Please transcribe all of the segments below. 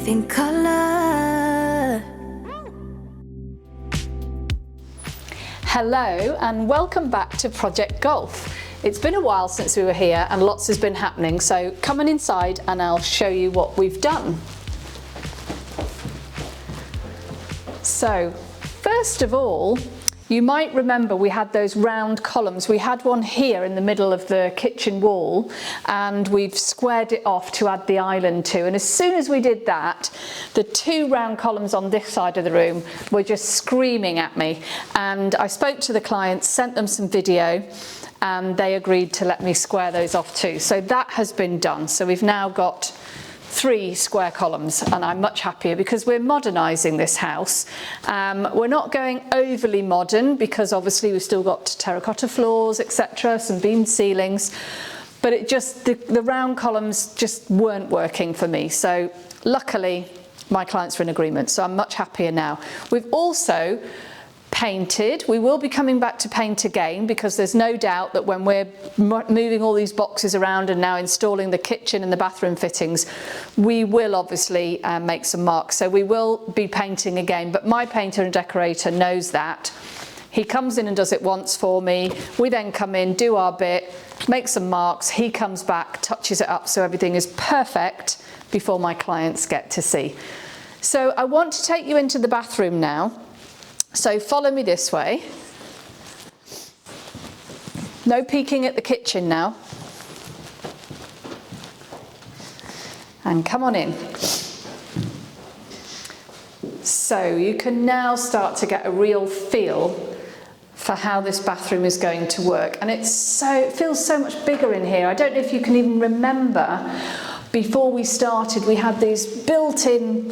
living colour. Hello and welcome back to Project Golf. It's been a while since we were here and lots has been happening, so come on inside and I'll show you what we've done. So first of all, you might remember we had those round columns. We had one here in the middle of the kitchen wall and we've squared it off to add the island to. And as soon as we did that, the two round columns on this side of the room were just screaming at me. And I spoke to the clients, sent them some video, and they agreed to let me square those off too. So that has been done. So we've now got 3 square columns and I'm much happier because we're modernising this house. We're not going overly modern because obviously we've still got terracotta floors, etc., some beamed ceilings, but it just, the round columns just weren't working for me. So luckily my clients were in agreement, so I'm much happier now. We've also painted. We will be coming back to paint again because there's no doubt that when we're moving all these boxes around and now installing the kitchen and the bathroom fittings, we will obviously make some marks. So we will be painting again, but my painter and decorator knows that. He comes in and does it once for me. We then come in, do our bit, make some marks. He comes back, touches it up so everything is perfect before my clients get to see. So I want to take you into the bathroom now. So follow me this way. No peeking at the kitchen now. And come on in. So you can now start to get a real feel for how this bathroom is going to work. And it feels so much bigger in here. I don't know if you can even remember, before we started, we had these built-in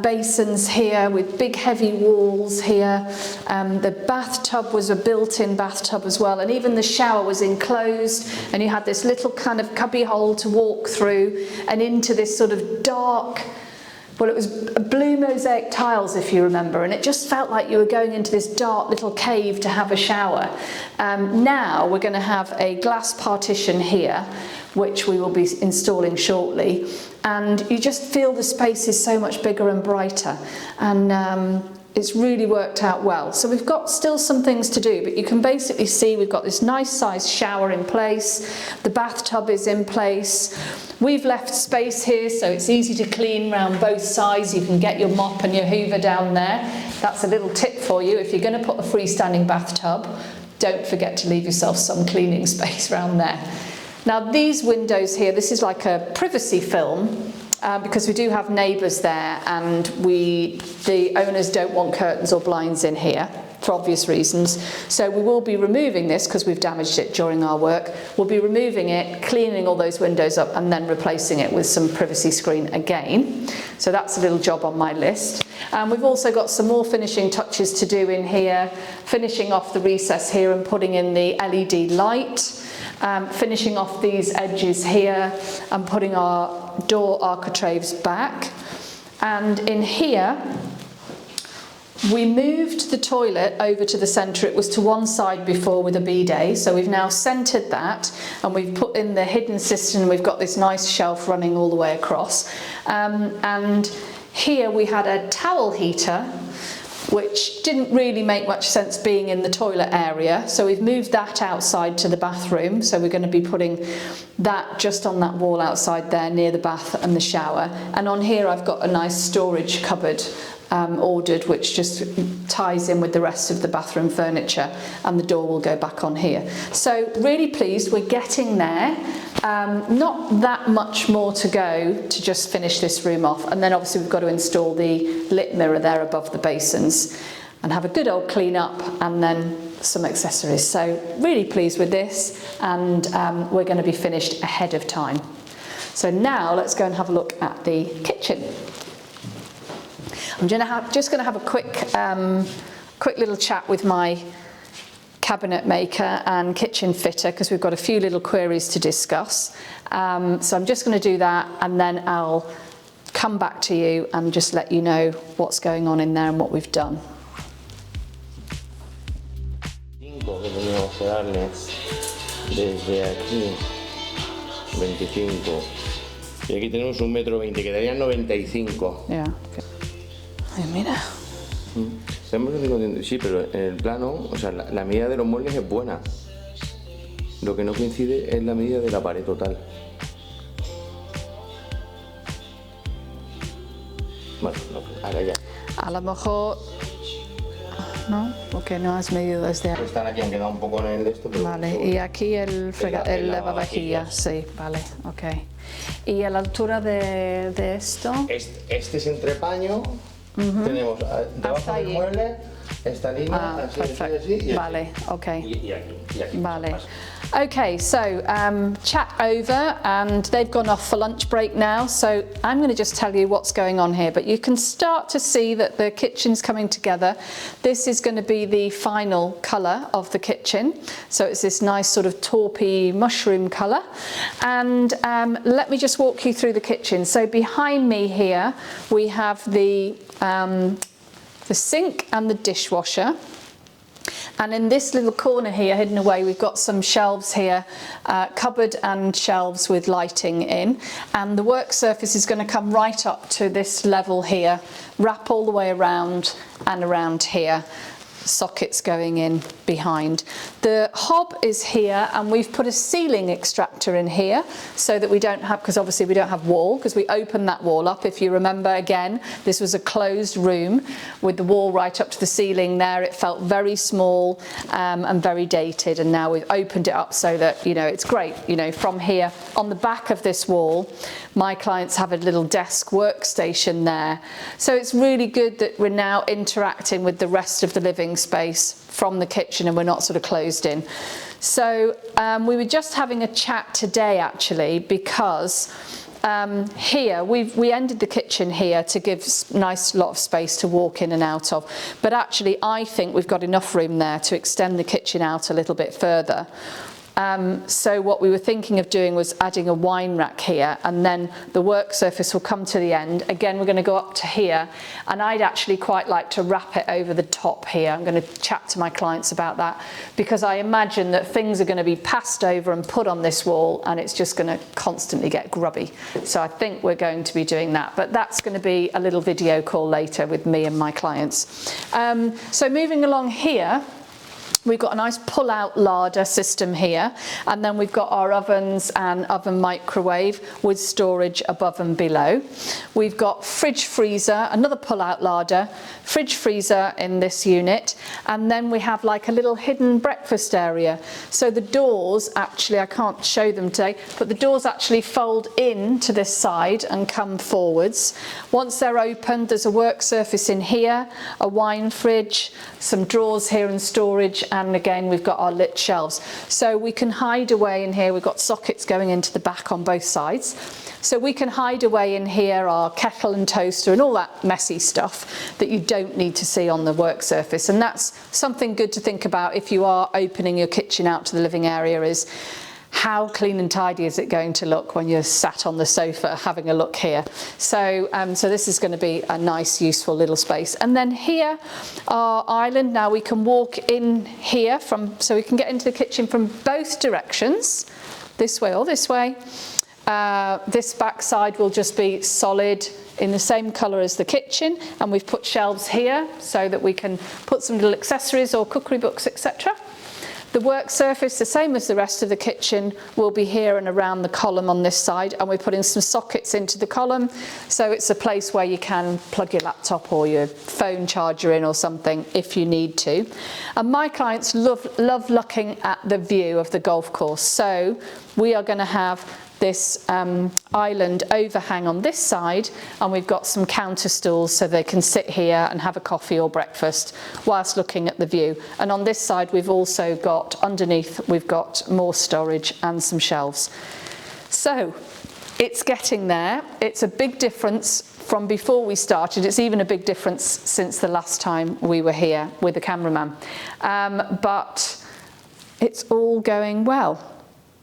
basins here with big heavy walls here. The bathtub was a built-in bathtub as well, and even the shower was enclosed, and you had this little kind of cubby hole to walk through and into this sort of dark, well, it was blue mosaic tiles if you remember, and it just felt like you were going into this dark little cave to have a shower. Now we're going to have a glass partition here, which we will be installing shortly, and you just feel the space is so much bigger and brighter, and it's really worked out well. So we've got still some things to do, but you can basically see we've got this nice sized shower in place, the bathtub is in place, we've left space here so it's easy to clean around both sides. You can get your mop and your hoover down there. That's a little tip for you. If you're going to put a freestanding bathtub, don't forget to leave yourself some cleaning space around there. Now these windows here, this is like a privacy film because we do have neighbours there, and the owners don't want curtains or blinds in here for obvious reasons. So we will be removing this because we've damaged it during our work. We'll be removing it, cleaning all those windows up, and then replacing it with some privacy screen again. So that's a little job on my list. We've also got some more finishing touches to do in here, finishing off the recess here and putting in the LED light. Finishing off these edges here and putting our door architraves back. And in here, we moved the toilet over to the centre. It was to one side before with a bidet, so we've now centred that, and we've put in the hidden cistern. We've got this nice shelf running all the way across. And here we had a towel heater, which didn't really make much sense being in the toilet area, so we've moved that outside to the bathroom. So we're going to be putting that just on that wall outside there near the bath and the shower. And on here I've got a nice storage cupboard ordered, which just ties in with the rest of the bathroom furniture, and the door will go back on here. So really pleased, we're getting there. Not that much more to go to just finish this room off, and then obviously we've got to install the lit mirror there above the basins and have a good old clean up, and then some accessories. So really pleased with this, and we're going to be finished ahead of time. So now let's go and have a look at the kitchen. I'm just going to have a quick little chat with my cabinet maker and kitchen fitter because we've got a few little queries to discuss. So I'm just going to do that, and then I'll come back to you and just let you know what's going on in there and what we've done. Que teníamos que darle desde aquí 25 Y aquí tenemos 1,20 m, quedarían 95. Yeah. Okay. Ay, mira. Sí, pero en el plano, o sea, la medida de los muebles es buena. Lo que no coincide es la medida de la pared total. Bueno, no, ahora ya. A lo mejor... ¿No? Porque no has medido desde ahí. Están aquí, han quedado un poco en el de esto, pero... Vale, y aquí el lavavajillas, sí, vale, ok. ¿Y a la altura de esto? Este es entrepaño, tenemos debajo del mueble esta línea, así, y vale, ok. Y aquí. Vale. Okay, so chat over, and they've gone off for lunch break now, so I'm going to just tell you what's going on here, but you can start to see that the kitchen's coming together. This is going to be the final colour of the kitchen, so it's this nice sort of taupey mushroom colour. And let me just walk you through the kitchen. So behind me here we have the sink and the dishwasher. And in this little corner here, hidden away, we've got some shelves here, cupboard and shelves with lighting in. And the work surface is going to come right up to this level here, wrap all the way around and around here. Sockets going in behind. The hob is here, and we've put a ceiling extractor in here so that we don't have, because obviously we don't have wall, because we opened that wall up. If you remember, again, this was a closed room with the wall right up to the ceiling there. It felt very small and very dated, and now we've opened it up so that, you know, it's great. You know, from here on the back of this wall, my clients have a little desk workstation there. So it's really good that we're now interacting with the rest of the living space from the kitchen, and we're not sort of closed in. So we were just having a chat today actually, because here we ended the kitchen here to give nice lot of space to walk in and out of, but actually I think we've got enough room there to extend the kitchen out a little bit further. So what we were thinking of doing was adding a wine rack here, and then the work surface will come to the end. Again, we're going to go up to here, and I'd actually quite like to wrap it over the top here. I'm going to chat to my clients about that, because I imagine that things are going to be passed over and put on this wall, and it's just going to constantly get grubby. So I think we're going to be doing that, but that's going to be a little video call later with me and my clients. So moving along here, we've got a nice pull-out larder system here, and then we've got our ovens and oven microwave with storage above and below. We've got fridge freezer, another pull-out larder, fridge freezer in this unit, and then we have like a little hidden breakfast area. So the doors actually, I can't show them today, but the doors actually fold in to this side and come forwards. Once they're opened, there's a work surface in here, a wine fridge, some drawers here and storage, and again we've got our lit shelves, so we can hide away in here. We've got sockets going into the back on both sides, so we can hide away in here our kettle and toaster and all that messy stuff that you don't need to see on the work surface. And that's something good to think about if you are opening your kitchen out to the living area, is how clean and tidy is it going to look when you're sat on the sofa having a look here. So so this is going to be a nice useful little space. And then here our island. Now we can walk in here so we can get into the kitchen from both directions, this way or this way. This back side will just be solid in the same colour as the kitchen, and we've put shelves here so that we can put some little accessories or cookery books, etc. The work surface, the same as the rest of the kitchen, will be here and around the column on this side, and we're putting some sockets into the column, so it's a place where you can plug your laptop or your phone charger in or something if you need to. And my clients love looking at the view of the golf course, so we are going to have this island overhang on this side, and we've got some counter stools so they can sit here and have a coffee or breakfast whilst looking at the view. And on this side we've also got, underneath we've got more storage and some shelves. So it's getting there. It's a big difference from before we started. It's even a big difference since the last time we were here with the cameraman, but it's all going well.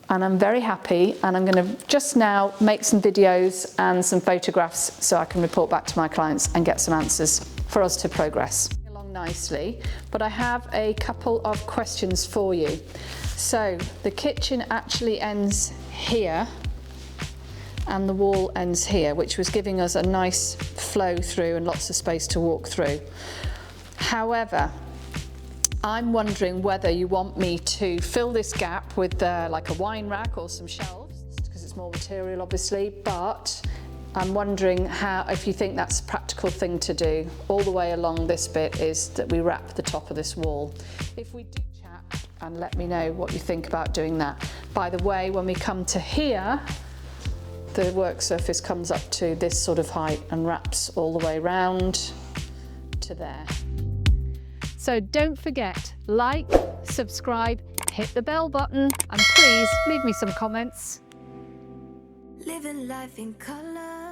And I'm very happy, and I'm going to just now make some videos and some photographs so I can report back to my clients and get some answers for us to progress along nicely. But I have a couple of questions for you. So the kitchen actually ends here, and the wall ends here, which was giving us a nice flow through and lots of space to walk through. However, I'm wondering whether you want me to fill this gap with like a wine rack or some shelves, because it's more material obviously, but I'm wondering if you think that's a practical thing to do. All the way along this bit is that we wrap the top of this wall. If we do chat, and let me know what you think about doing that. By the way, when we come to here, the work surface comes up to this sort of height and wraps all the way round to there. So don't forget, like, subscribe, hit the bell button, and please leave me some comments. Living life in color.